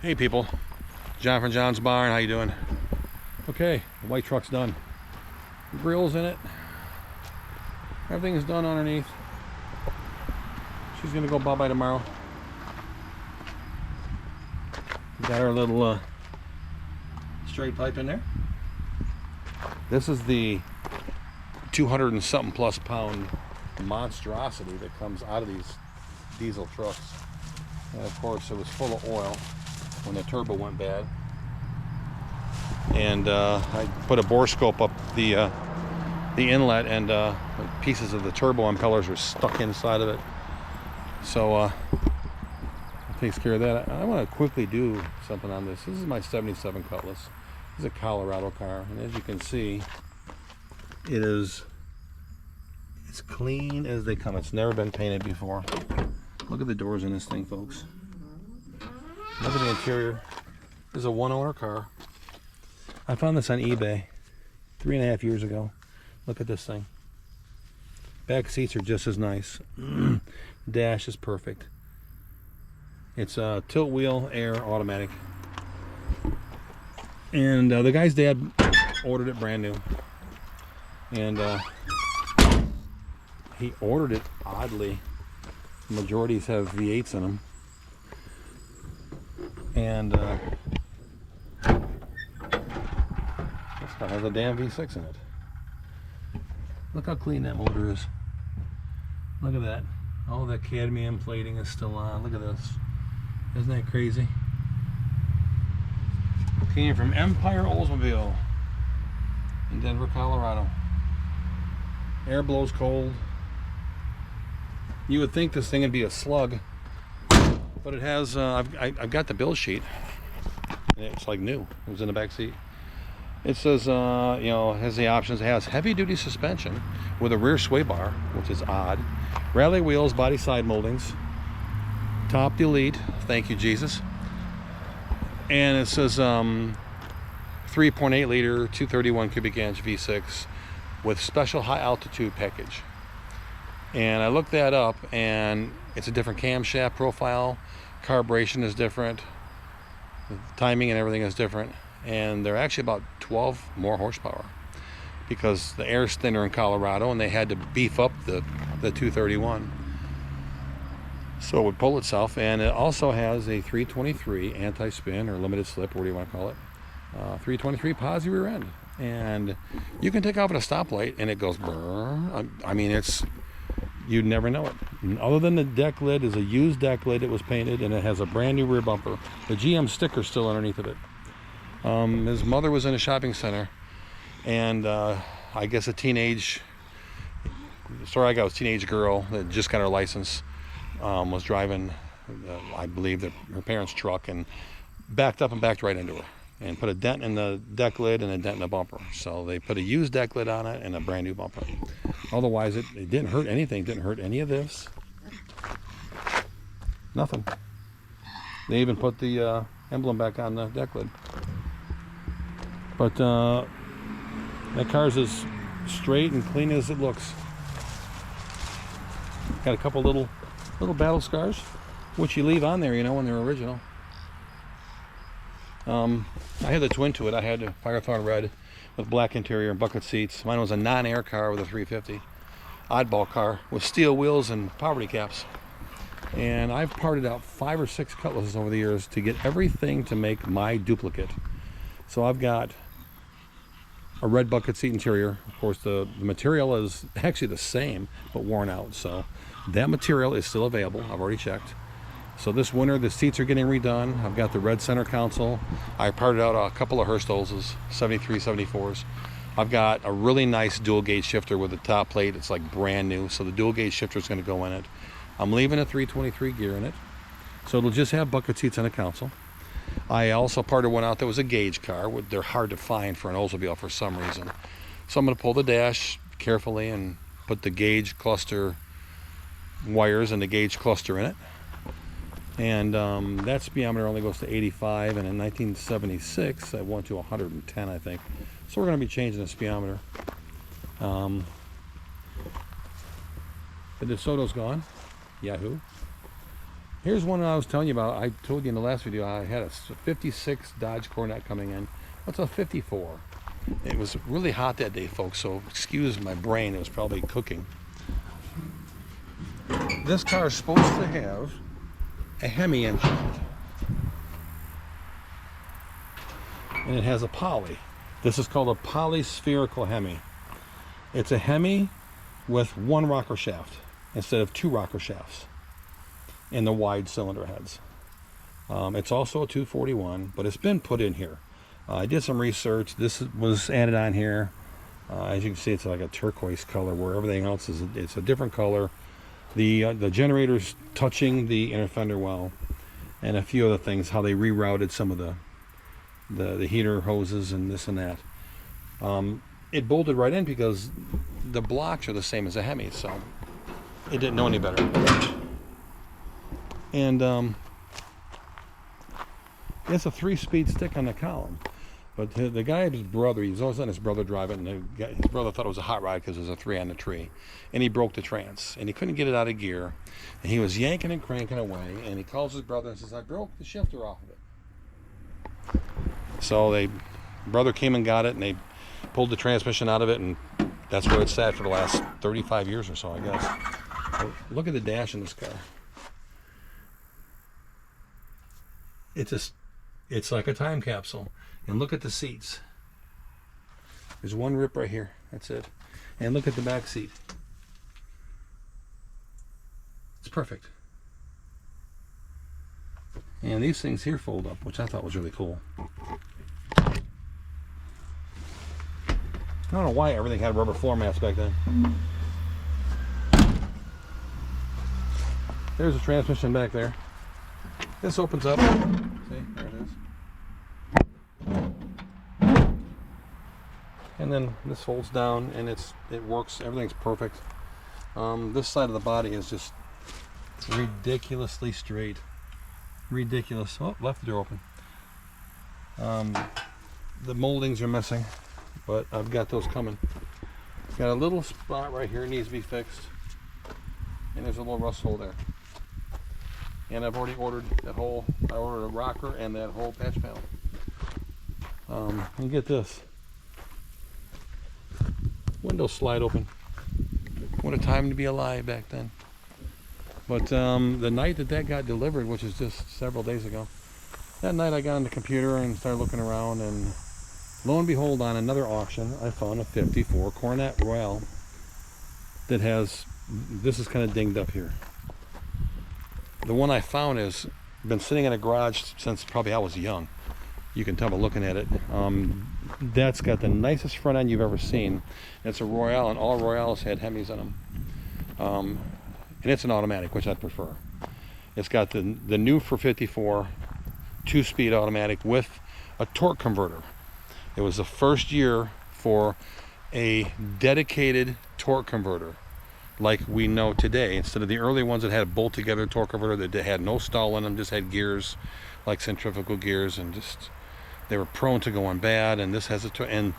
Hey people, John from John's Barn, how you doing? Okay, the white truck's done. The grill's in it. Everything is done underneath. She's gonna go bye-bye tomorrow. Got our little straight pipe in there. This is the 200 and something plus pound monstrosity that comes out of these diesel trucks. And of course it was full of oil when the turbo went bad, and I put a bore scope up the inlet, and pieces of the turbo impellers were stuck inside of it, so it takes care of that. I want to quickly do something on this. This is my 77 Cutlass. This is a Colorado car, and as you can see, it's clean as they come. It's never been painted before. Look at the doors in this thing, folks. Look at the interior. This is a one-owner car. I found this on eBay 3.5 years ago. Look at this thing. Back seats are just as nice. Dash is perfect. It's a tilt wheel, air, automatic. And the guy's dad ordered it brand new. And he ordered it oddly. Majorities have V8s in them. And this one has a damn V6 in it. Look how clean that motor is. Look at that. All that cadmium plating is still on. Look at this. Isn't that crazy? Came from Empire Oldsmobile in Denver, Colorado. Air blows cold. You would think this thing would be a slug, but it has, I've got the build sheet. It's like new. It was in the back seat. It says, you know, has the options. It has heavy duty suspension with a rear sway bar, which is odd. Rally wheels, body side moldings. Top delete. Thank you, Jesus. And it says 3.8 liter, 231 cubic inch V6 with special high altitude package. And I looked that up, and it's a different camshaft profile. Carburation is different. The timing and everything is different. And they're actually about 12 more horsepower because the air's thinner in Colorado, and they had to beef up the 231 so it would pull itself. And it also has a 323 anti-spin or limited slip, what do you want to call it, 323 posi rear end, and you can take off at a stoplight and it goes brrr. I mean, it's, you'd never know it. And other than the deck lid is a used deck lid. It was painted, and it has a brand new rear bumper. The GM sticker still underneath of it. His mother was in a shopping center, and I guess the story I got was a teenage girl that just got her license, was driving, I believe, her parents' truck, and backed up and backed right into her and put a dent in the deck lid and a dent in the bumper. So they put a used deck lid on it and a brand new bumper. Otherwise, it didn't hurt anything. Didn't hurt any of this. Nothing. They even put the emblem back on the deck lid. But that car's as straight and clean as it looks. Got a couple little battle scars, which you leave on there, you know, when they're original. I had the twin to it. I had a Firethorn red with black interior and bucket seats. Mine was a non-air car with a 350. Oddball car with steel wheels and poverty caps. And I've parted out 5 or 6 Cutlasses over the years to get everything to make my duplicate. So I've got a red bucket seat interior. Of course, the material is actually the same, but worn out. So that material is still available. I've already checked. So this winter, the seats are getting redone. I've got the red center console. I parted out a couple of Hurstolz's, 73, 74s. I've got a really nice dual gauge shifter with the top plate. It's like brand new. So the dual gauge shifter is going to go in it. I'm leaving a 323 gear in it. So it'll just have bucket seats and a console. I also parted one out that was a gauge car. They're hard to find for an Oldsmobile for some reason. So I'm going to pull the dash carefully and put the gauge cluster wires and the gauge cluster in it. And that speedometer only goes to 85, and in 1976 I went to 110, I think. So we're going to be changing the speedometer. The DeSoto's gone. Yahoo. Here's one I was telling you about. I told you in the last video I had a 56 Dodge Coronet coming in. What's a 54? It was really hot that day, folks, so excuse my brain. It was probably cooking. This car is supposed to have a Hemi engine, and it has a poly. This is called a polyspherical Hemi. It's a Hemi with one rocker shaft instead of two rocker shafts in the wide cylinder heads. It's also a 241, but it's been put in here. I did some research. This was added on here. As you can see, it's like a turquoise color, where everything else is it's a different color. The generator's touching the inner fender well, and a few other things. How they rerouted some of the heater hoses and this and that. It bolted right in because the blocks are the same as a Hemi, so it didn't know any better. And it's a 3-speed stick on the column. But the guy, his brother, he's always letting his brother drive it, and his brother thought it was a hot rod because there's a 3 on the tree. And he broke the trans, and he couldn't get it out of gear. And he was yanking and cranking away, and he calls his brother and says, I broke the shifter off of it. So brother came and got it, and they pulled the transmission out of it, and that's where it's sat for the last 35 years or so, I guess. But look at the dash in this car. It's like a time capsule. And look at the seats. There's one rip right here. That's it. And look at the back seat. It's perfect. And these things here fold up, which I thought was really cool. I don't know why everything had rubber floor mats back then. There's a transmission back there. This opens up. See, there it is. And then this folds down, and it works. Everything's perfect. This side of the body is just ridiculously straight. Ridiculous. Oh, left the door open. The moldings are missing, but I've got those coming. Got a little spot right here, needs to be fixed, and there's a little rust hole there. And I've already ordered that whole. I ordered a rocker and that whole patch panel. And get this. Windows slide open. What a time to be alive back then. But the night that got delivered, which is just several days ago, that night I got on the computer and started looking around, and lo and behold, on another auction, I found a 54 Coronet Royale that has, this is kind of dinged up here. The one I found has been sitting in a garage since probably I was young. You can tell by looking at it. That's got the nicest front end you've ever seen. It's a Royale, and all Royales had Hemis in them. And it's an automatic, which I'd prefer. It's got the new for 54 2-speed automatic with a torque converter. It was the first year for a dedicated torque converter like we know today, instead of the early ones that had a bolt together torque converter that had no stall in them, just had gears like centrifugal gears, and just they were prone to going bad. And this has and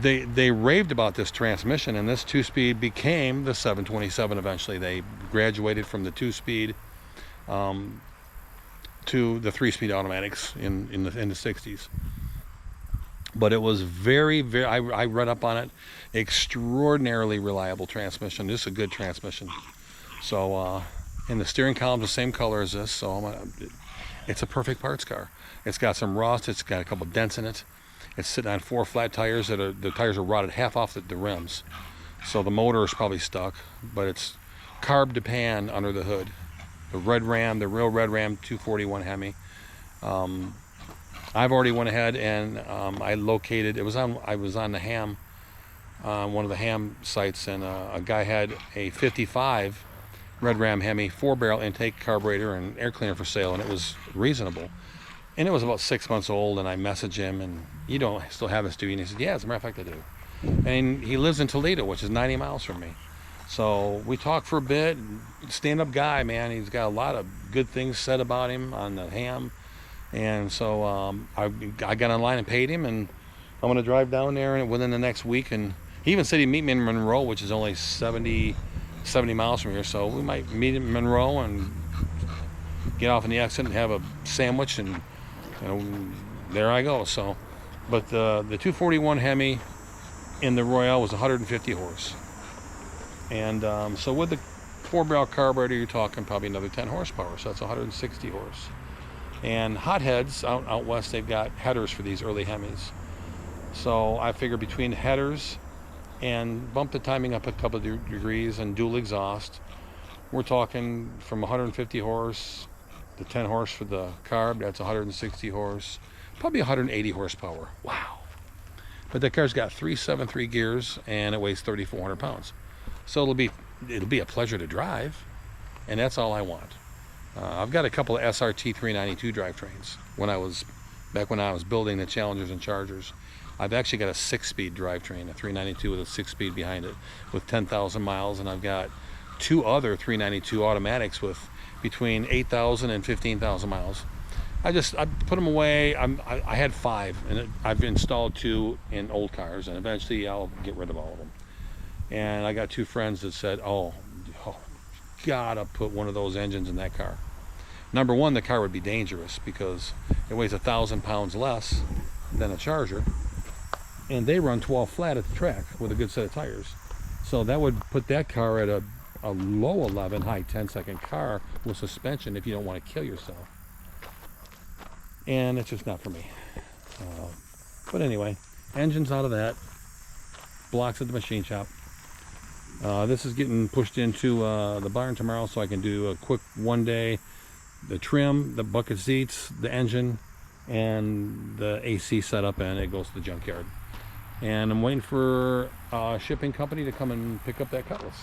they raved about this transmission, and this 2-speed became the 727 eventually. They graduated from the 2-speed to the 3-speed automatics in the 60s. But it was very, I read up on it, extraordinarily reliable transmission. This is a good transmission. So, and the steering column's the same color as this, so it's a perfect parts car. It's got some rust, it's got a couple dents in it. It's sitting on 4 flat tires the tires are rotted half off the rims. So the motor is probably stuck, but it's carb to pan under the hood. The red Ram, the real red Ram 241 Hemi. I've already went ahead and I located. I was on the Ham, one of the Ham sites, and a guy had a 55 Red Ram Hemi 4-barrel intake carburetor and air cleaner for sale, and it was reasonable. And it was about 6 months old, and I messaged him, and you don't still have this, do you? And he said, yeah, as a matter of fact, I do. And he lives in Toledo, which is 90 miles from me. So we talked for a bit. Stand-up guy, man. He's got a lot of good things said about him on the Ham. And so I got online and paid him, and I'm going to drive down there within the next week. And he even said he'd meet me in Monroe, which is only 70 miles from here. So we might meet in Monroe and get off in the exit and have a sandwich, and there I go. So, but the 241 Hemi in the Royale was 150 horse, and so with the 4-barrel carburetor, you're talking probably another 10 horsepower. So that's 160 horse. And hotheads out west, they've got headers for these early Hemis. So I figure between headers and bump the timing up a couple of degrees and dual exhaust, we're talking from 150 horse to 10 horse for the carb. That's 160 horse, probably 180 horsepower. Wow. But that car's got 373 gears and it weighs 3,400 pounds. So it'll be a pleasure to drive, and that's all I want. I've got a couple of SRT 392 drivetrains. When I was building the Challengers and Chargers, I've actually got a 6-speed drivetrain, a 392 with a 6-speed behind it, with 10,000 miles, and I've got 2 other 392 automatics with between 8,000 and 15,000 miles. I put them away. I had 5, and I've installed 2 in old cars, and eventually I'll get rid of all of them. And I got 2 friends that said, oh, gotta put one of those engines in that car. Number one, the car would be dangerous because it weighs 1,000 pounds less than a Charger, and they run 12 flat at the track with a good set of tires. So that would put that car at a low 11, high 10-second car with suspension if you don't want to kill yourself. And it's just not for me. But anyway, engines out of that, blocks at the machine shop. This is getting pushed into the barn tomorrow, so I can do a quick one day, the trim, the bucket seats, the engine, and the AC setup, and it goes to the junkyard. And I'm waiting for a shipping company to come and pick up that Cutlass.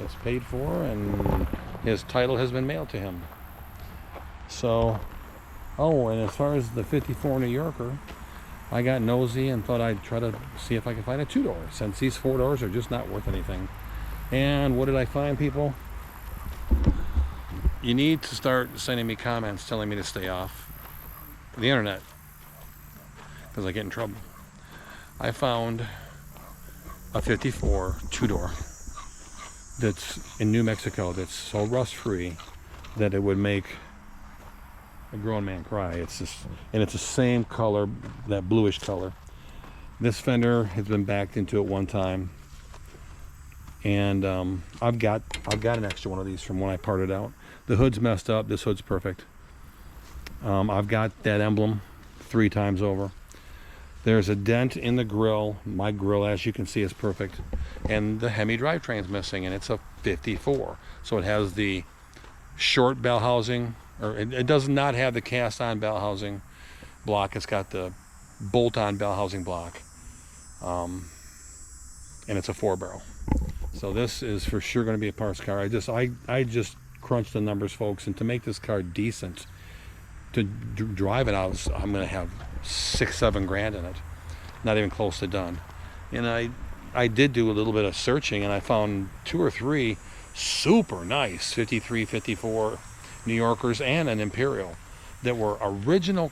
It's paid for, and his title has been mailed to him. So, oh, and as far as the 54 New Yorker, I got nosy and thought I'd try to see if I could find a 2-door, since these 4-doors are just not worth anything. And what did I find, people? You need to start sending me comments telling me to stay off the internet, because I get in trouble. I found a 54 2-door that's in New Mexico that's so rust-free that it would make a grown man cry. It's the same color, that bluish color. This fender has been backed into it one time, and I've got an extra one of these from when I parted out. The hood's messed up. This hood's perfect. I've got that emblem 3 times over. There's a dent in the grill. My grill, as you can see, is perfect, and the Hemi drivetrain's missing, and it's a 54, so it has the short bell housing, or it does not have the cast-on bell housing block. It's got the bolt-on bell housing block, and it's a 4-barrel. So this is for sure going to be a parts car. I just crunched the numbers, folks, and to make this car decent, to drive it out, I'm going to have $6-7 grand in it, not even close to done. And I did do a little bit of searching, and I found 2 or 3 super nice 53, 54 New Yorkers and an Imperial that were original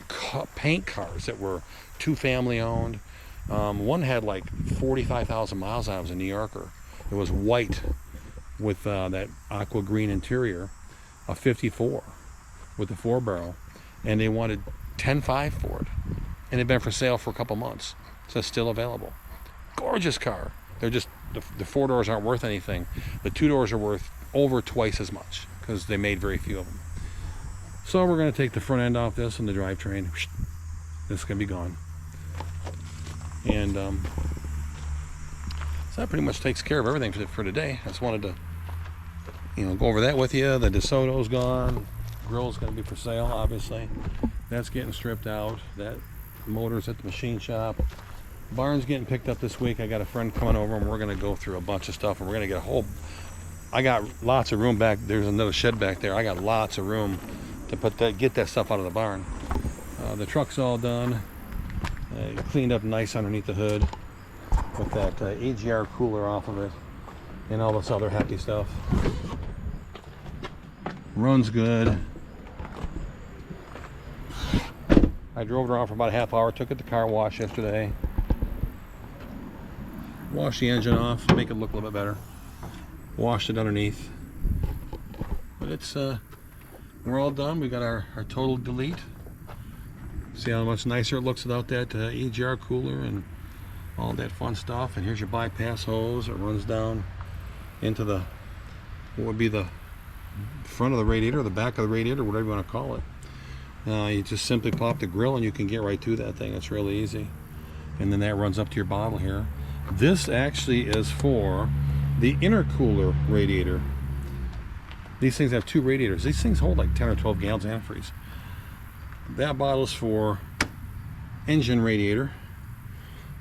paint cars that were 2 family owned. One had like 45,000 miles on it. It was a New Yorker. It was white with that aqua green interior, a 54 with a 4-barrel, and they wanted $10,500 for it, and it'd been for sale for a couple months, so it's still available. Gorgeous car. They're just the 4-doors aren't worth anything. The 2-doors are worth over twice as much because they made very few of them. So we're going to take the front end off this and the drivetrain. This is going to be gone. And so that pretty much takes care of everything for today. I just wanted to, go over that with you. The DeSoto's gone. Grill's going to be for sale, obviously. That's getting stripped out. That motor's at the machine shop. Barn's getting picked up this week. I got a friend coming over, and we're going to go through a bunch of stuff, and we're going to get a whole... I got lots of room back. There's another shed back there. I got lots of room to get that stuff out of the barn. The truck's all done. Cleaned up nice underneath the hood with that AGR cooler off of it and all this other happy stuff. Runs good. I drove it around for about a half hour, took it to car wash yesterday. Washed the engine off, make it look a little bit better. Washed it underneath. But it's we're all done. We got our total delete. See how much nicer it looks without that EGR cooler and all that fun stuff. And here's your bypass hose. It runs down into the, what would be the front of the radiator, the back of the radiator, whatever you want to call it. You just simply pop the grill and you can get right to that thing. It's really easy. And then that runs up to your bottle here. This actually is for the intercooler radiator. These things have 2 radiators. These things hold like 10 or 12 gallons of antifreeze. That bottle's for engine radiator.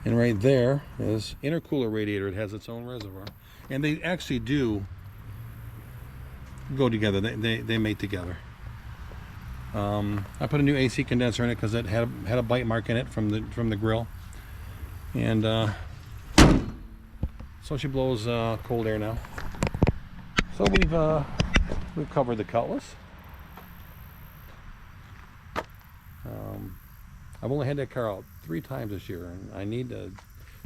And right there is intercooler radiator. It has its own reservoir. And they actually do go together. They mate together. I put a new AC condenser in it because it had a bite mark in it from the grill. And so she blows cold air now. So we've covered the Cutlass. I've only had that car out 3 times this year, and I need to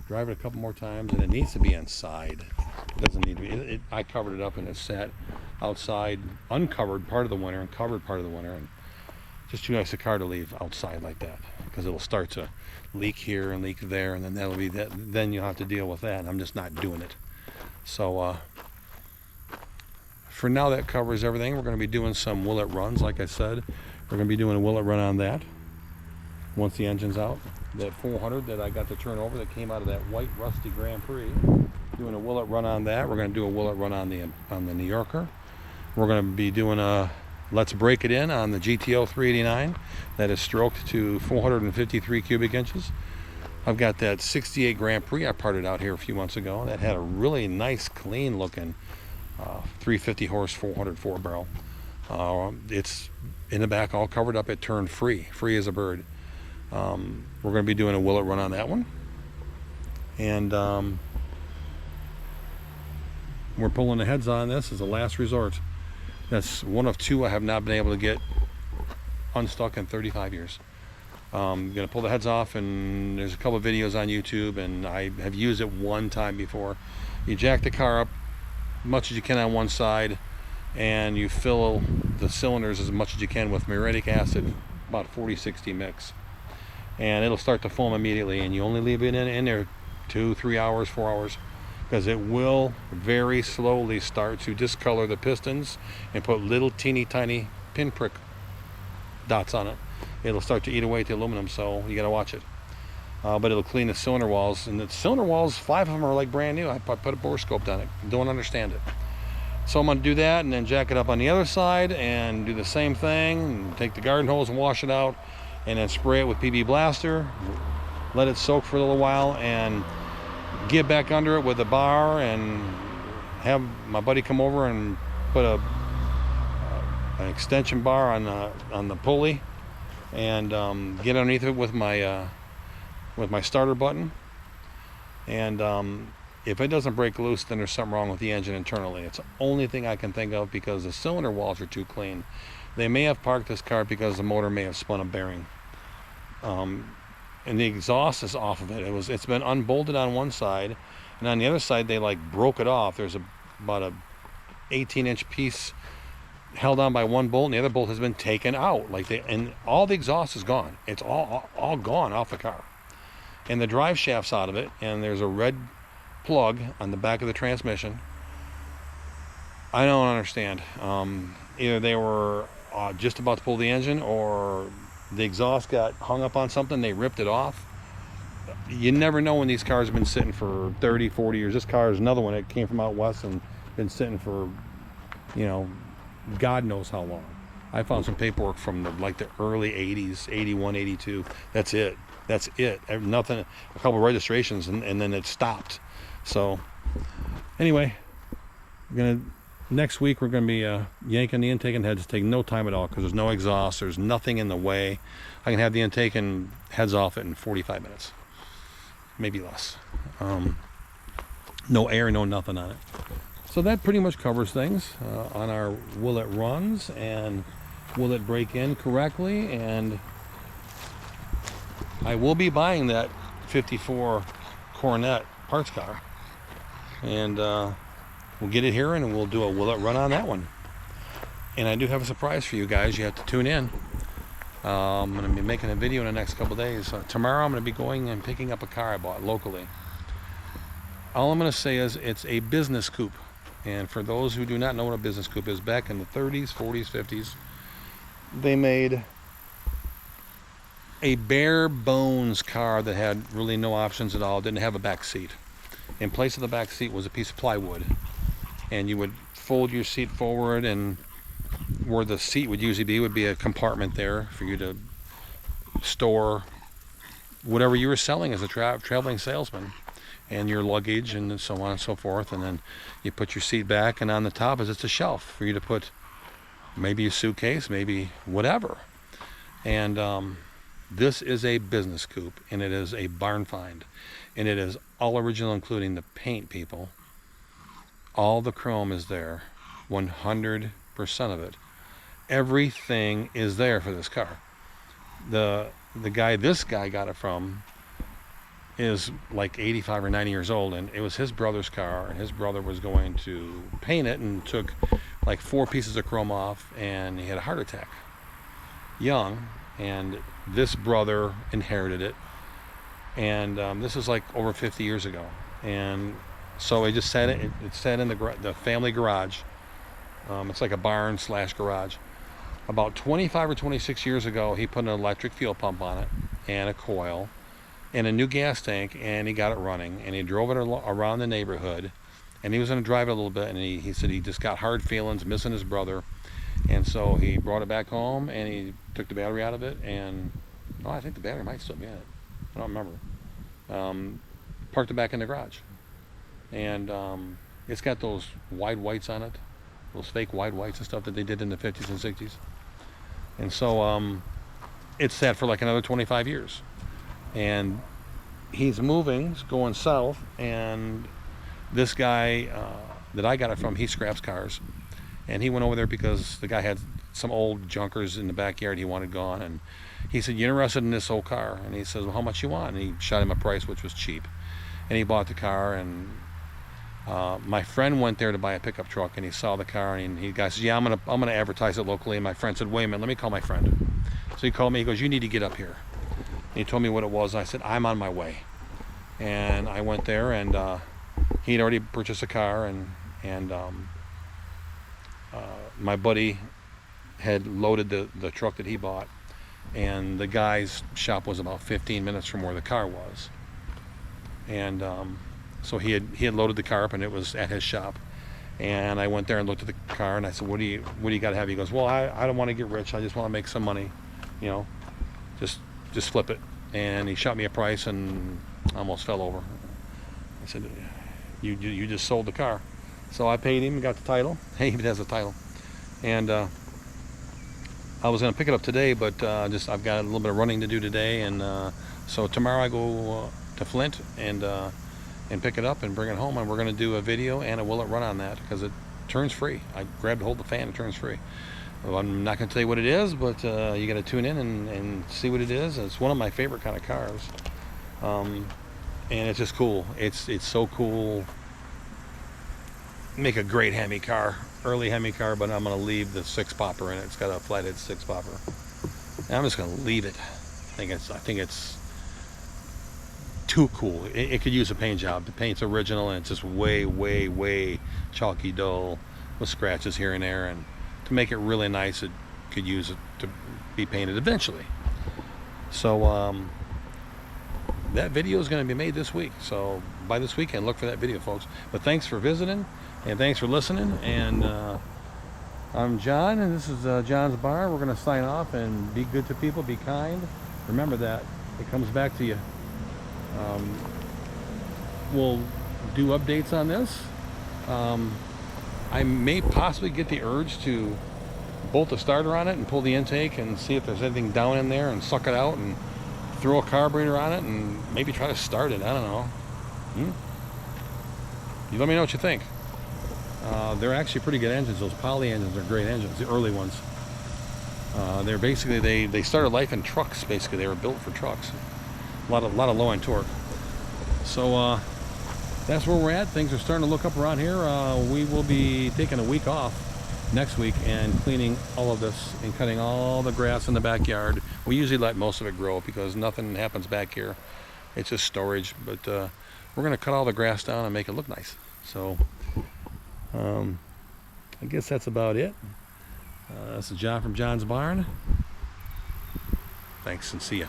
drive it a couple more times, and it needs to be inside. It doesn't need to be. I covered it up, and it sat outside, uncovered part of the winter and covered part of the winter, and just too nice a car to leave outside like that, because it'll start to leak here and leak there, and then that'll be that. Then you'll have to deal with that, and I'm just not doing it. So for now, that covers everything. We're going to be doing some willet runs, like I said. We're going to be doing a willet run on that once the engine's out. That 400 that I got to turn over that came out of that white rusty Grand Prix. Doing a willet run on that. We're going to do a willet run on the New Yorker. We're going to be doing a let's break it in on the GTO 389 that is stroked to 453 cubic inches. I've got that 68 Grand Prix I parted out here a few months ago. That had a really nice, clean looking 350 horse 404 barrel. It's in the back all covered up. It turned free as a bird. We're going to be doing a willet run on that one, and we're pulling the heads on this as a last resort. That's one of 2 I have not been able to get unstuck in 35 years. I'm going to pull the heads off, and there's a couple of videos on YouTube, and I have used it one time before. You jack the car up as much as you can on one side, and you fill the cylinders as much as you can with muriatic acid, about 40-60 mix. And it'll start to foam immediately, and you only leave it in there 2, 3 hours, 4 hours, because it will very slowly start to discolor the pistons and put little teeny tiny pinprick dots on it. It'll start to eat away at the aluminum, so you got to watch it. But it'll clean the cylinder walls, and the cylinder walls, 5 of them are like brand new. I put a borescope on it. Don't understand it. So I'm going to do that, and then jack it up on the other side and do the same thing, and take the garden hose and wash it out, and then spray it with PB Blaster, let it soak for a little while, and get back under it with a bar, and have my buddy come over and put an extension bar on the pulley, and get underneath it with my starter button. And if it doesn't break loose, then there's something wrong with the engine internally. It's the only thing I can think of, because the cylinder walls are too clean. They may have parked this car because the motor may have spun a bearing. And the exhaust is off of it. It's been unbolted on one side, and on the other side they like broke it off. There's about a 18-inch piece held on by one bolt, and the other bolt has been taken out. And all the exhaust is gone. It's all gone off the car. And the drive shaft's out of it, and there's a red plug on the back of the transmission. I don't understand. Either they were just about to pull the engine, or the exhaust got hung up on something, they ripped it off. You never know when these cars have been sitting for 30, 40 years. This car is another one that came from out west and been sitting for, God knows how long. I found some paperwork from the early 80s, 81, 82. That's it. Nothing, a couple of registrations, and then it stopped. So anyway, next week we're going to be yanking the intake and heads. Take no time at all, because there's no exhaust, there's nothing in the way. I can have the intake and heads off it in 45 minutes, maybe less. No air, no nothing on it. So that pretty much covers things on our will it runs, and will it break in correctly. And I will be buying that 54 Coronet parts car, and we'll get it here, and we'll do a will it run on that one. And I do have a surprise for you guys. You have to tune in. I'm going to be making a video in the next couple days. Tomorrow I'm going to be going and picking up a car I bought locally. All I'm going to say is it's a business coupe. And for those who do not know what a business coupe is, back in the 30s, 40s, 50s, they made a bare bones car that had really no options at all, didn't have a back seat. In place of the back seat was a piece of plywood. And you would fold your seat forward, and where the seat would usually be would be a compartment there for you to store whatever you were selling as a traveling salesman, and your luggage and so on and so forth. And then you put your seat back, and on the top is it's a shelf for you to put maybe a suitcase, maybe whatever. And this is a business coupe, and it is a barn find, and it is all original, including the paint, people. All the chrome is there, 100% of it. Everything is there for this car. The guy this guy got it from is like 85 or 90 years old, and it was his brother's car, and his brother was going to paint it and took like 4 pieces of chrome off, and he had a heart attack young, and this brother inherited it. And this is like over 50 years ago, and so it just sat in the family garage. It's like a barn / garage. About 25 or 26 years ago, he put an electric fuel pump on it and a coil and a new gas tank, and he got it running, and he drove it around the neighborhood, and he was going to drive it a little bit, and he said he just got hard feelings missing his brother, and so he brought it back home, and he took the battery out of it, and I think the battery might still be in it. I don't remember. Parked it back in the garage. And it's got those wide whites on it, those fake wide whites and stuff that they did in the 50s and 60s. And so it's sat for like another 25 years. And he's moving, he's going south, and this guy that I got it from, he scraps cars. And he went over there because the guy had some old junkers in the backyard he wanted gone. And he said, "You interested in this old car?" And he says, "Well, how much you want?" And he shot him a price, which was cheap. And he bought the car, and my friend went there to buy a pickup truck, and he saw the car, and he says, "Yeah, I'm gonna advertise it locally." And my friend said, "Wait a minute, let me call my friend." So he called me. He goes, "You need to get up here." And he told me what it was. And I said, "I'm on my way." And I went there, and he'd already purchased a car, and my buddy had loaded the truck that he bought, and the guy's shop was about 15 minutes from where the car was. And so he had loaded the car up, and it was at his shop. And I went there and looked at the car, and I said, what do you got to have? He goes, "Well, I don't want to get rich. I just want to make some money, just flip it." And he shot me a price, and I almost fell over. I said, you just sold the car." So I paid him and got the title. He even has the title. And I was going to pick it up today, but I've got a little bit of running to do today, and so tomorrow I go to Flint and pick it up and bring it home, and we're going to do a video and a will it run on that, because it turns free. I grabbed hold of the fan, it turns free. Well, I'm not going to tell you what it is, but you got to tune in and see what it is. It's one of my favorite kind of cars, and it's just cool. It's so cool. Make a great Hemi car, early Hemi car, but I'm going to leave the 6-popper in it. It's got a flathead 6-popper. And I'm just going to leave it. I think it's too cool. It could use a paint job. The paint's original, and it's just way, way, way chalky dull with scratches here and there. And to make it really nice, it could use it to be painted eventually. So that video is going to be made this week. So by this weekend, look for that video, folks. But thanks for visiting, and thanks for listening. And I'm John, and this is John's Bar. We're going to sign off, and be good to people, be kind. Remember that. It comes back to you. We'll do updates on this. I may possibly get the urge to bolt the starter on it and pull the intake and see if there's anything down in there, and suck it out and throw a carburetor on it and maybe try to start it. I don't know. You let me know what you think. They're actually pretty good engines. Those poly engines are great engines, the early ones. They're basically, they started life in trucks. Basically, they were built for trucks. A lot of low end torque. So that's where we're at. Things are starting to look up around here. We will be taking a week off next week and cleaning all of this and cutting all the grass in the backyard. We usually let most of it grow because nothing happens back here. It's just storage, but we're gonna cut all the grass down and make it look nice. So I guess that's about it. This is John from John's Barn. Thanks and see ya.